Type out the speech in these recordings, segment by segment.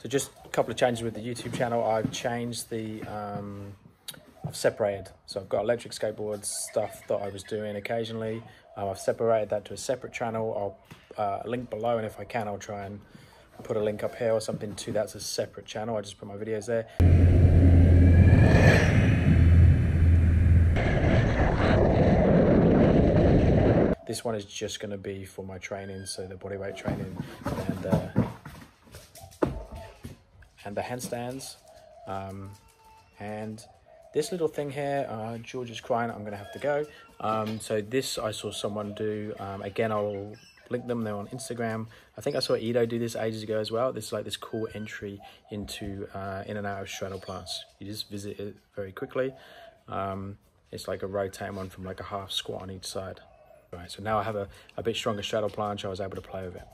So just a couple of changes with the YouTube channel. I've changed the, I've separated. So I've got electric skateboard stuff that I was doing occasionally. I've separated that to a separate channel. I'll link below, and if I can, I'll try and put a link up here or something to that's a separate channel. I just put my videos there. This one is just going to be for my training, so the bodyweight training and the handstands. And this little thing here, George is crying, I'm going to have to go. So this I saw someone do. Again, I'll link them. They're on Instagram. I think I saw Ido do this ages ago as well. This is like this cool entry into in and out of straddle planche. You just visit it very quickly. It's like a rotating one from like a half squat on each side. Right, so now I have a bit stronger straddle planche. I was able to play with it.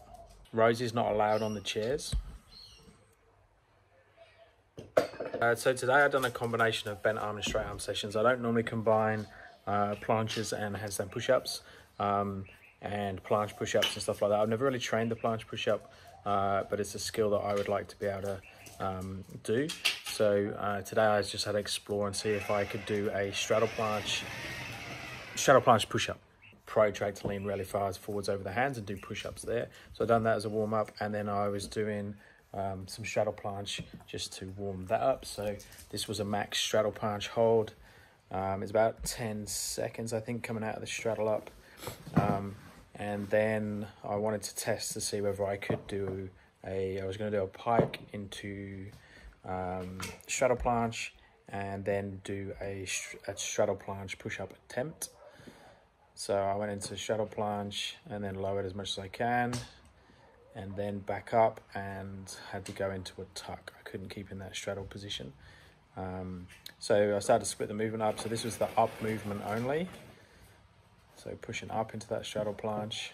Rosie's not allowed on the chairs. So today I've done a combination of bent arm and straight arm sessions. I don't normally combine planches and handstand push-ups and planche push-ups and stuff like that. I've never really trained the planche push-up, but it's a skill that I would like to be able to do. So today I just had to explore and see if I could do a straddle planche push-up. Protrate to lean really far forwards over the hands and do push-ups there. So I've done that as a warm-up, and then I was doing some straddle planche just to warm that up. So this was a max straddle planche hold. It's about 10 seconds, I think, coming out of the straddle up. And then I wanted to test to see whether I could do I was going to do a pike into straddle planche, and then do a straddle planche push-up attempt. So I went into straddle planche and then lowered as much as I can, and then back up and had to go into a tuck. I couldn't keep in that straddle position. So I started to split the movement up. So this was the up movement only. So pushing up into that straddle planche.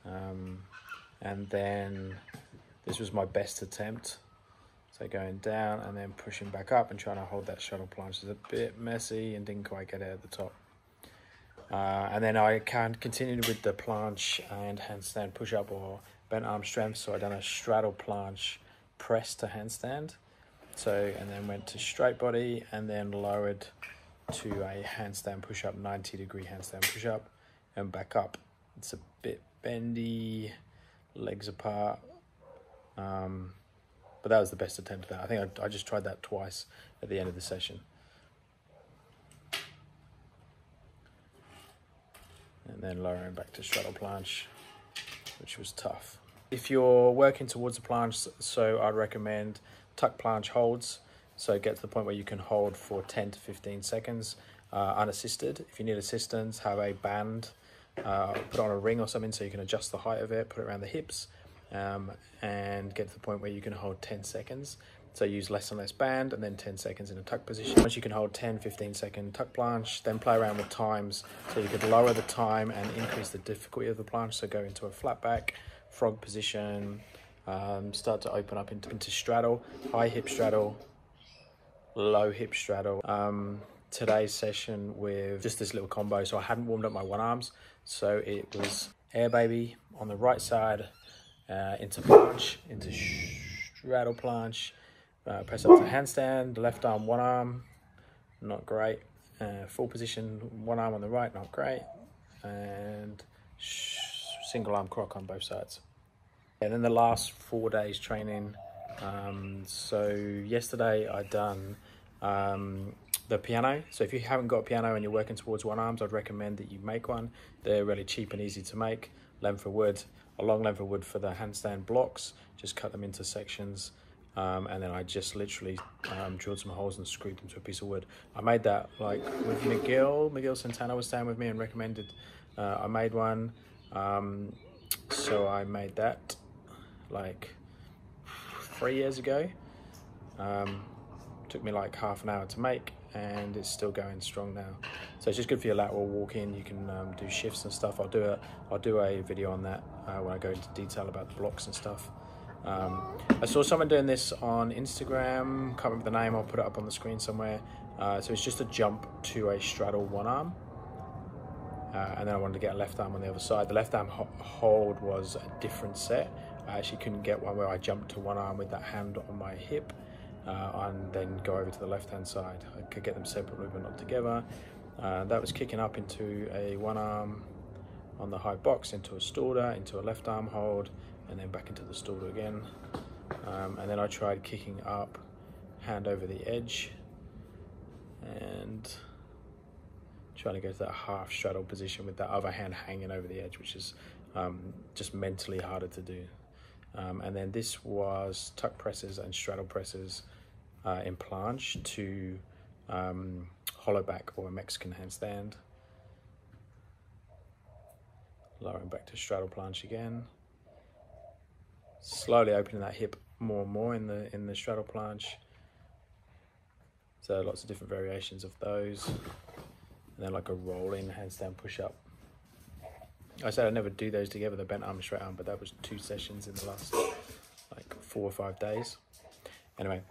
And then this was my best attempt. So going down and then pushing back up and trying to hold that straddle planche. It's a bit messy and didn't quite get it at the top. And then I continued with the planche and handstand push-up or bent arm strength. So I done a straddle planche press to handstand. So, and then went to straight body and then lowered to a handstand push-up, 90-degree handstand push-up, and back up. It's a bit bendy, legs apart. But that was the best attempt of that. I think I just tried that twice at the end of the session. And then lowering back to straddle planche, which was tough. If you're working towards the planche, so I'd recommend tuck planche holds. So get to the point where you can hold for 10 to 15 seconds unassisted. If you need assistance, have a band, put on a ring or something so you can adjust the height of it, put it around the hips, and get to the point where you can hold 10 seconds. So use less and less band, and then 10 seconds in a tuck position. Once you can hold 10, 15 second tuck planche, then play around with times. So you could lower the time and increase the difficulty of the planche. So go into a flat back, frog position, start to open up into straddle, high hip straddle, low hip straddle. Today's session with just this little combo. So I hadn't warmed up my one arms. So it was air baby on the right side, into planche, into straddle planche, press up to handstand, left arm, one arm, not great. Full position, one arm on the right, not great. And single arm croc on both sides. And then the last 4 days training. So yesterday I done the piano. So if you haven't got a piano and you're working towards one arms, I'd recommend that you make one. They're really cheap and easy to make. Length of wood, a long length of wood for the handstand blocks. Just cut them into sections. And then I just literally drilled some holes and screwed them to a piece of wood. I made that like with Miguel Santana was staying with me and recommended I made one. So I made that like 3 years ago. Took me like half an hour to make, and it's still going strong now. So it's just good for your lateral walking. You can do shifts and stuff. I'll do a video on that when I go into detail about the blocks and stuff. I saw someone doing this on Instagram, can't remember the name, I'll put it up on the screen somewhere. So it's just a jump to a straddle one arm. And then I wanted to get a left arm on the other side. The left arm hold was a different set. I actually couldn't get one where I jumped to one arm with that hand on my hip and then go over to the left hand side. I could get them separately but not together. That was kicking up into a one arm on the high box, into a Straddle, into a left arm hold, and then back into the Straddle again. And then I tried kicking up, hand over the edge, and trying to go to that half straddle position with that other hand hanging over the edge, which is just mentally harder to do. And then this was tuck presses and straddle presses in planche to hollow back or a Mexican handstand. Lowering back to straddle planche again. Slowly opening that hip more and more in the straddle planche. So lots of different variations of those. And then like a rolling handstand push-up. I said I'd never do those together, the bent arm and straight arm, but that was 2 sessions in the last like 4 or 5 days. Anyway,